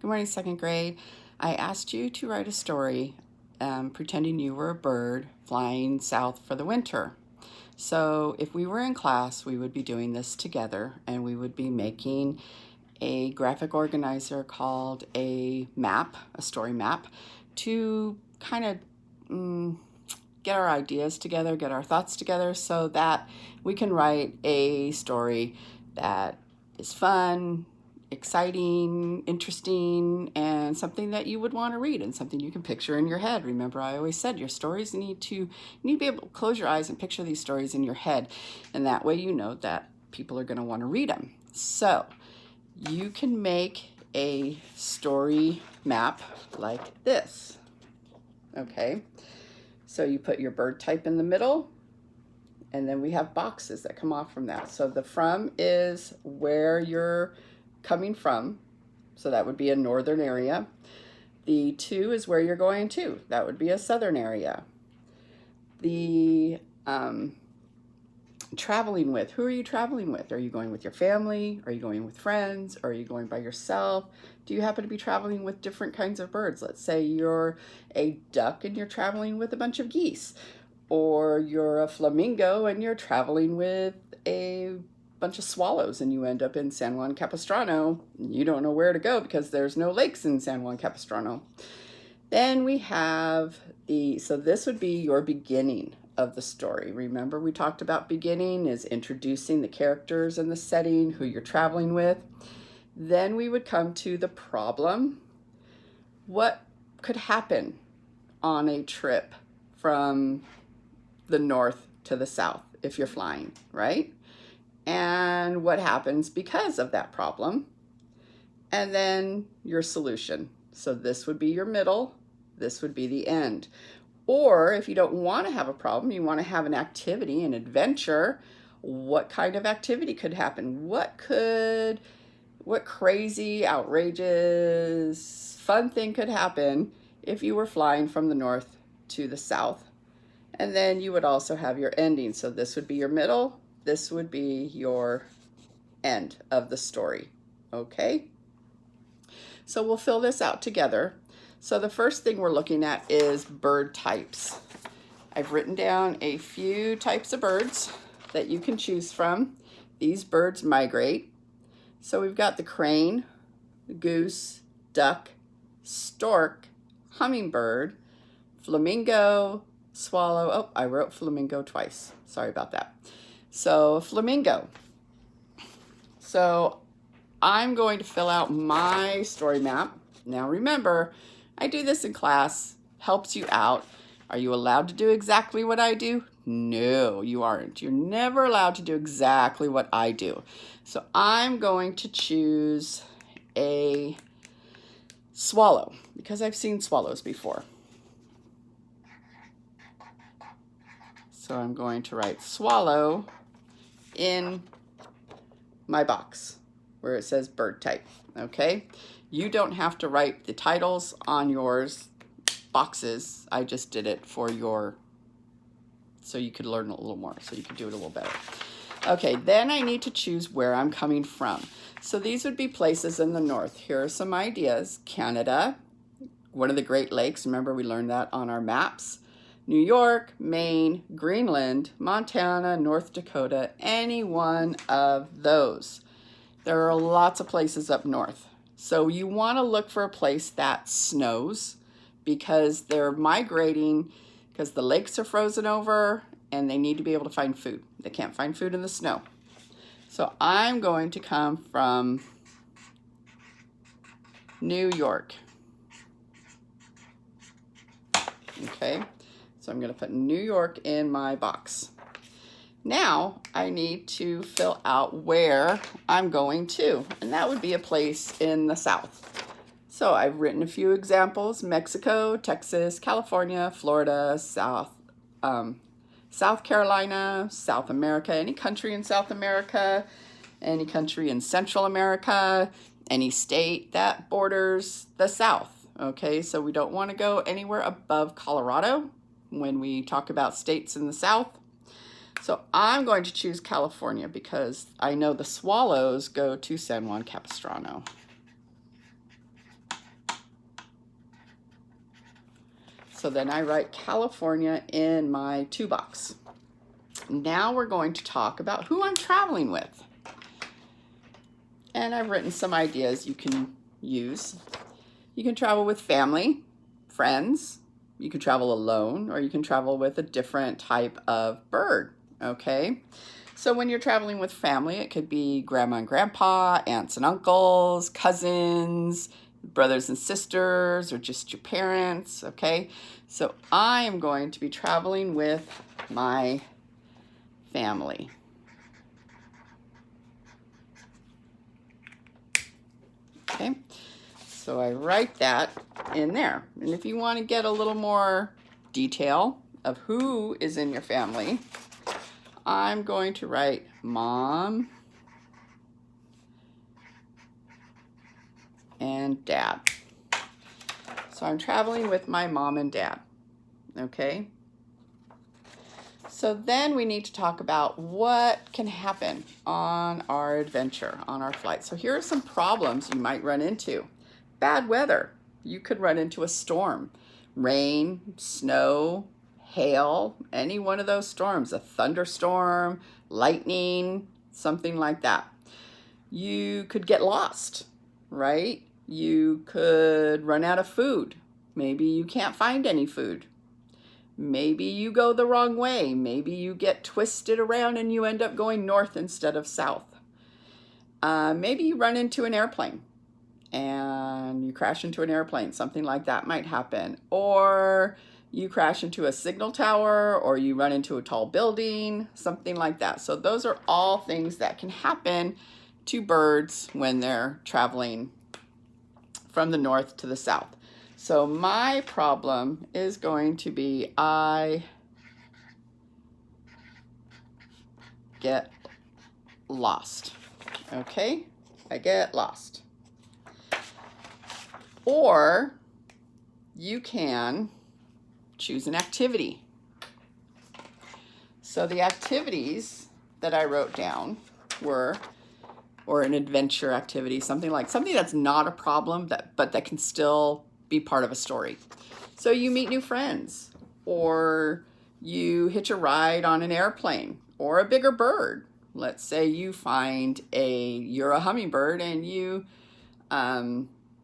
Good morning, second grade. I asked you to write a story pretending you were a bird flying south for the winter. So if we were in class, we would be doing this together and we would be making a graphic organizer called a map, a story map, to kind of get our ideas together, get our thoughts together so that we can write a story that is fun, exciting, interesting, and something that you would want to read and something you can picture in your head. Remember, I always said your stories need to be able to close your eyes and picture these stories in your head, and that way you know that people are going to want to read them. So you can make a story map like this. Okay, so you put your bird type in the middle, and then we have boxes that come off from that. So the from is where you're coming from, so that would be a northern area. The to is where you're going to, that would be a southern area. The traveling with, who are you traveling with? Are you going with your family? Are you going with friends? Are you going by yourself? Do you happen to be traveling with different kinds of birds? Let's say you're a duck and you're traveling with a bunch of geese, or you're a flamingo and you're traveling with a bunch of swallows and you end up in San Juan Capistrano. You don't know where to go because there's no lakes in San Juan Capistrano. Then we have so this would be your beginning of the story. Remember, we talked about beginning is introducing the characters and the setting, who you're traveling with. Then we would come to the problem. What could happen on a trip from the north to the south if you're flying, right? And what happens because of that problem, and then your solution. So this would be your middle, this would be the end. Or if you don't want to have a problem, you want to have an activity, an adventure, what kind of activity could happen? What crazy, outrageous, fun thing could happen if you were flying from the north to the south? And then you would also have your ending. So this would be your middle, this would be your end of the story. Okay? So we'll fill this out together. So the first thing we're looking at is bird types. I've written down a few types of birds that you can choose from. These birds migrate. So we've got the crane, goose, duck, stork, hummingbird, flamingo, swallow. Oh, I wrote flamingo twice. Sorry about that. So flamingo. So I'm going to fill out my story map. Now remember, I do this in class, helps you out. Are you allowed to do exactly what I do? No, you aren't. You're never allowed to do exactly what I do. So I'm going to choose a swallow because I've seen swallows before. So I'm going to write swallow in my box where it says bird type, okay? You don't have to write the titles on yours boxes. I just did it for so you could learn a little more, so you could do it a little better. Okay, then I need to choose where I'm coming from. So these would be places in the north. Here are some ideas. Canada, one of the Great Lakes. Remember, we learned that on our maps. New York, Maine, Greenland, Montana, North Dakota, any one of those. There are lots of places up north. So you want to look for a place that snows because they're migrating because the lakes are frozen over and they need to be able to find food. They can't find food in the snow. So I'm going to come from New York. Okay, so I'm going to put New York in my box. Now I need to fill out where I'm going to, and that would be a place in the south. So I've written a few examples: Mexico, Texas, California, Florida, South Carolina, South America, any country in South America, any country in Central America, any state that borders the South. Okay, so we don't want to go anywhere above Colorado when we talk about states in the South. So I'm going to choose California because I know the swallows go to San Juan Capistrano. So then I write California in my to box. Now we're going to talk about who I'm traveling with. And I've written some ideas you can use. You can travel with family, friends. You can travel alone, or you can travel with a different type of bird, okay? So when you're traveling with family, it could be grandma and grandpa, aunts and uncles, cousins, brothers and sisters, or just your parents, okay? So I am going to be traveling with my family. Okay, so I write that in there. And if you want to get a little more detail of who is in your family, I'm going to write mom and dad. So I'm traveling with my mom and dad, okay? So then we need to talk about what can happen on our adventure, on our flight. So here are some problems you might run into. Bad weather. You could run into a storm. Rain, snow, hail, any one of those storms, a thunderstorm, lightning, something like that. You could get lost, right? You could run out of food. Maybe you can't find any food. Maybe you go the wrong way. Maybe you get twisted around and you end up going north instead of south. Maybe you run into an airplane and you crash into an airplane. Something like that might happen. Or you crash into a signal tower, or you run into a tall building, something like that. So those are all things that can happen to birds when they're traveling from the north to the south. So my problem is going to be I get lost. Okay, I get lost. Or you can choose an activity. So the activities that I wrote down were, or an adventure activity, something that's not a problem, but that can still be part of a story. So you meet new friends, or you hitch a ride on an airplane, or a bigger bird. Let's say you find you're a hummingbird and you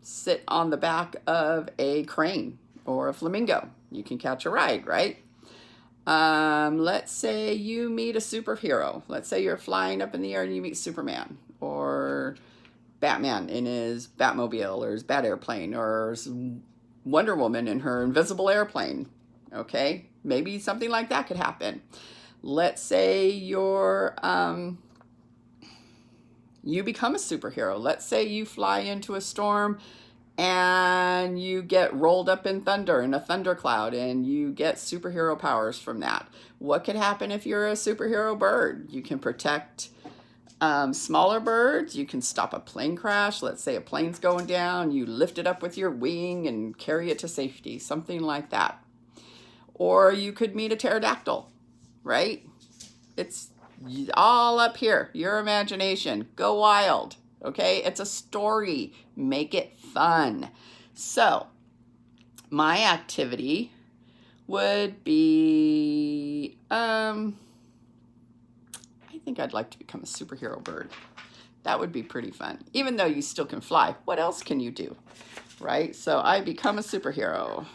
sit on the back of a crane or a flamingo. You can catch a ride, right? Let's say you meet a superhero. Let's say you're flying up in the air and you meet Superman, or Batman in his Batmobile, or his Bat airplane, or Wonder Woman in her invisible airplane. Okay, maybe something like that could happen. Let's say you become a superhero. Let's say you fly into a storm and you get rolled up in thunder, in a thundercloud, and you get superhero powers from that. What could happen if you're a superhero bird? You can protect smaller birds. You can stop a plane crash. Let's say a plane's going down. You lift it up with your wing and carry it to safety, something like that. Or you could meet a pterodactyl, right? It's all up here. Your imagination. Go wild. Okay? It's a story. Make it fun. So, my activity would be, I think I'd like to become a superhero bird. That would be pretty fun. Even though you still can fly, what else can you do? Right? So I become a superhero.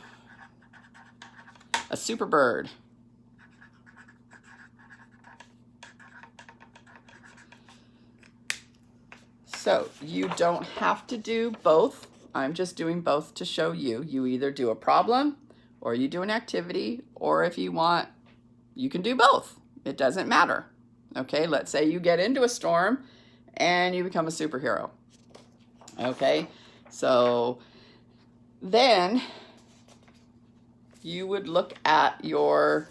A super bird. So you don't have to do both. I'm just doing both to show you. You either do a problem, or you do an activity, or if you want, you can do both. It doesn't matter. Okay, let's say you get into a storm and you become a superhero. Okay, so then you would look at your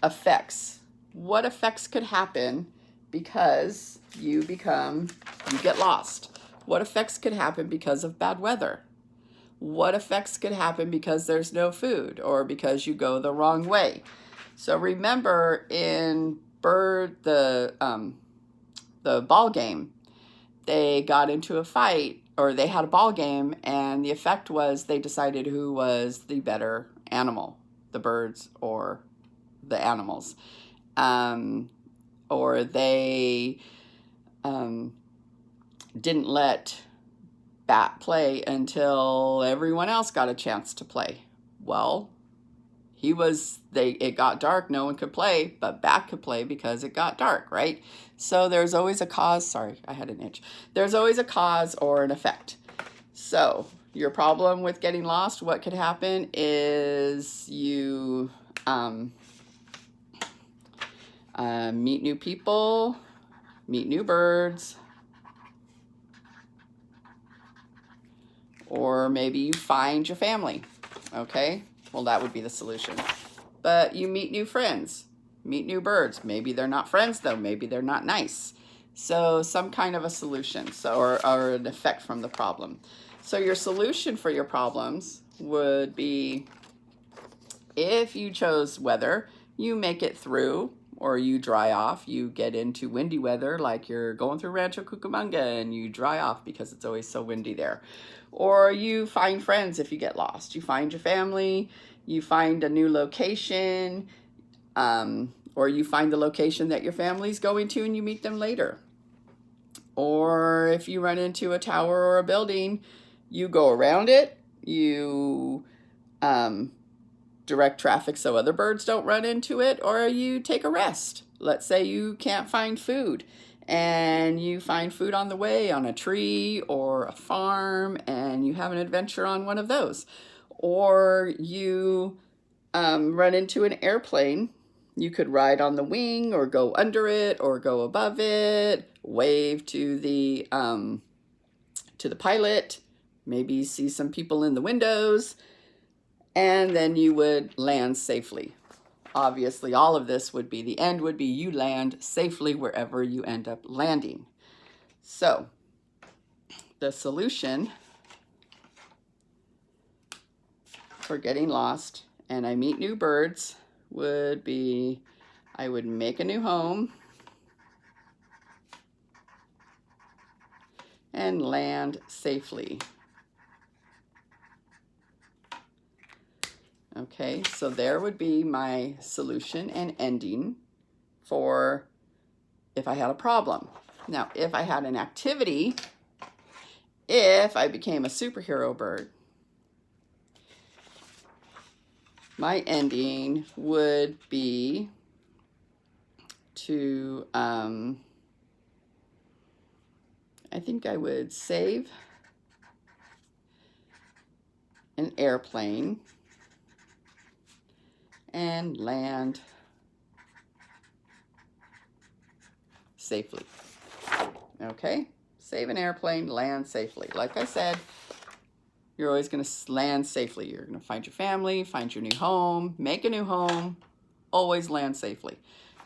effects. What effects could happen because you get lost? What effects could happen because of bad weather? What effects could happen because there's no food, or because you go the wrong way? So remember, in the ball game, they got into a fight, or they had a ball game, and the effect was they decided who was the better animal, the birds or the animals. Or they didn't let Bat play until everyone else got a chance to play. Well, it got dark, no one could play, but Bat could play because it got dark, right? So there's always a cause. Sorry, I had an itch. There's always a cause or an effect. So your problem with getting lost, what could happen is you meet new people, meet new birds, or maybe you find your family, okay? Well, that would be the solution. But you meet new friends, meet new birds. Maybe they're not friends though, maybe they're not nice. So some kind of a solution, or an effect from the problem. So your solution for your problems would be, if you chose weather, you make it through, or you dry off. You get into windy weather, like you're going through Rancho Cucamonga and you dry off because it's always so windy there. Or you find friends if you get lost. You find your family, you find a new location, or you find the location that your family's going to and you meet them later. Or if you run into a tower or a building, you go around it, you direct traffic so other birds don't run into it, or you take a rest. Let's say you can't find food and you find food on the way on a tree or a farm, and you have an adventure on one of those. Or you run into an airplane. You could ride on the wing or go under it or go above it, wave to the pilot, maybe see some people in the windows, and then you would land safely. Obviously, all of this would be, the end would be you land safely wherever you end up landing. So the solution for getting lost and I meet new birds would be, I would make a new home and land safely. Okay, so there would be my solution and ending for if I had a problem. Now, if I had an activity, if I became a superhero bird, my ending would be to, I think I would save an airplane and land safely. Okay, save an airplane, land safely. Like I said, you're always going to land safely. You're going to find your family, find your new home, make a new home, always land safely.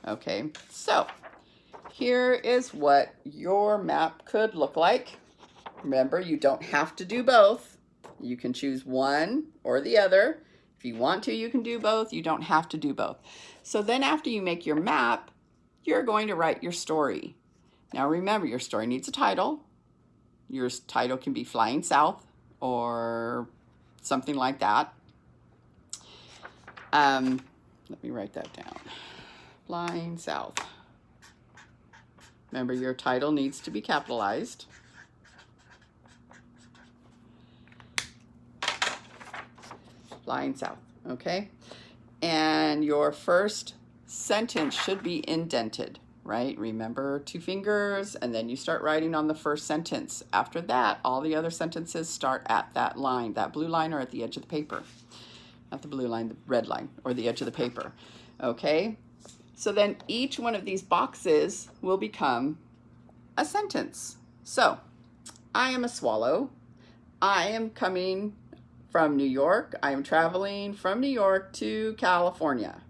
Okay, so here is what your map could look like. Remember, you don't have to do both. You can choose one or the other. If you want to, you can do both. You don't have to do both. So then after you make your map, you're going to write your story. Now remember, your story needs a title. Your title can be Flying South or something like that. Let me write that down. Flying South. Remember, your title needs to be capitalized. Flying South, okay? And your first sentence should be indented, right? Remember, 2 fingers, and then you start writing on the first sentence. After that, all the other sentences start at that line, that blue line, or at the edge of the paper. Not the blue line, the red line, or the edge of the paper, okay? So then each one of these boxes will become a sentence. So, I am a swallow. I am coming from New York. I am traveling from New York to California.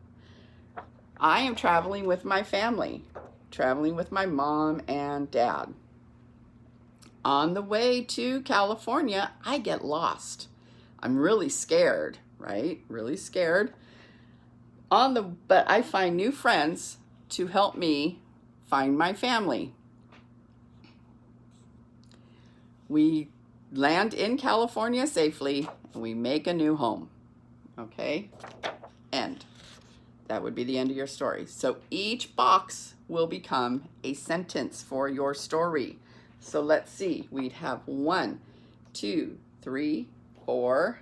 I am traveling with my family, traveling with my mom and dad. On the way to California, I get lost. I'm really scared, right? Really scared. But I find new friends to help me find my family. We land in California safely, and we make a new home. Okay, end. That would be the end of your story. So each box will become a sentence for your story. So let's see, we'd have 1, 2, 3, 4,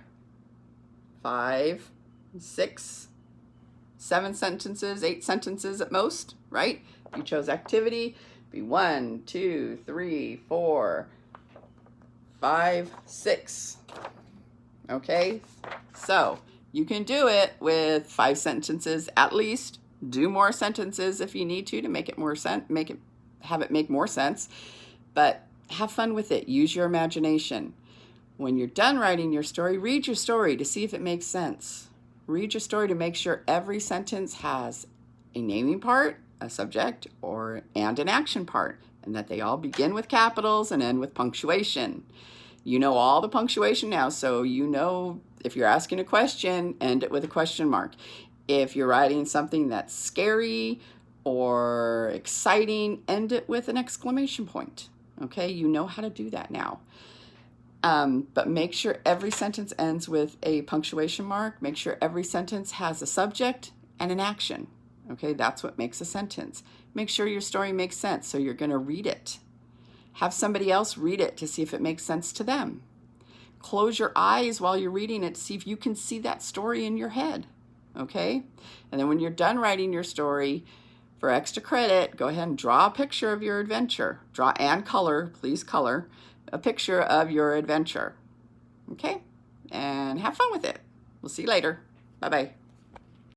5, 6, 7 sentences, 8 sentences at most, right? If you chose activity, it'd be 1, 2, 3, 4, 5, 6. Okay, so you can do it with 5 sentences at least. Do more sentences if you need to make it more sense, have it make more sense. But have fun with it. Use your imagination. When you're done writing your story, read your story to see if it makes sense. Read your story to make sure every sentence has a naming part, a subject, and an action part, and that they all begin with capitals and end with punctuation. You know all the punctuation now, so you know if you're asking a question, end it with a question mark. If you're writing something that's scary or exciting, end it with an exclamation point. Okay, you know how to do that now. But make sure every sentence ends with a punctuation mark. Make sure every sentence has a subject and an action. Okay, that's what makes a sentence. Make sure your story makes sense, so you're going to read it. Have somebody else read it to see if it makes sense to them. Close your eyes while you're reading it to see if you can see that story in your head. Okay? And then when you're done writing your story, for extra credit, go ahead and draw a picture of your adventure. Draw and color, please color, a picture of your adventure. Okay? And have fun with it. We'll see you later. Bye-bye.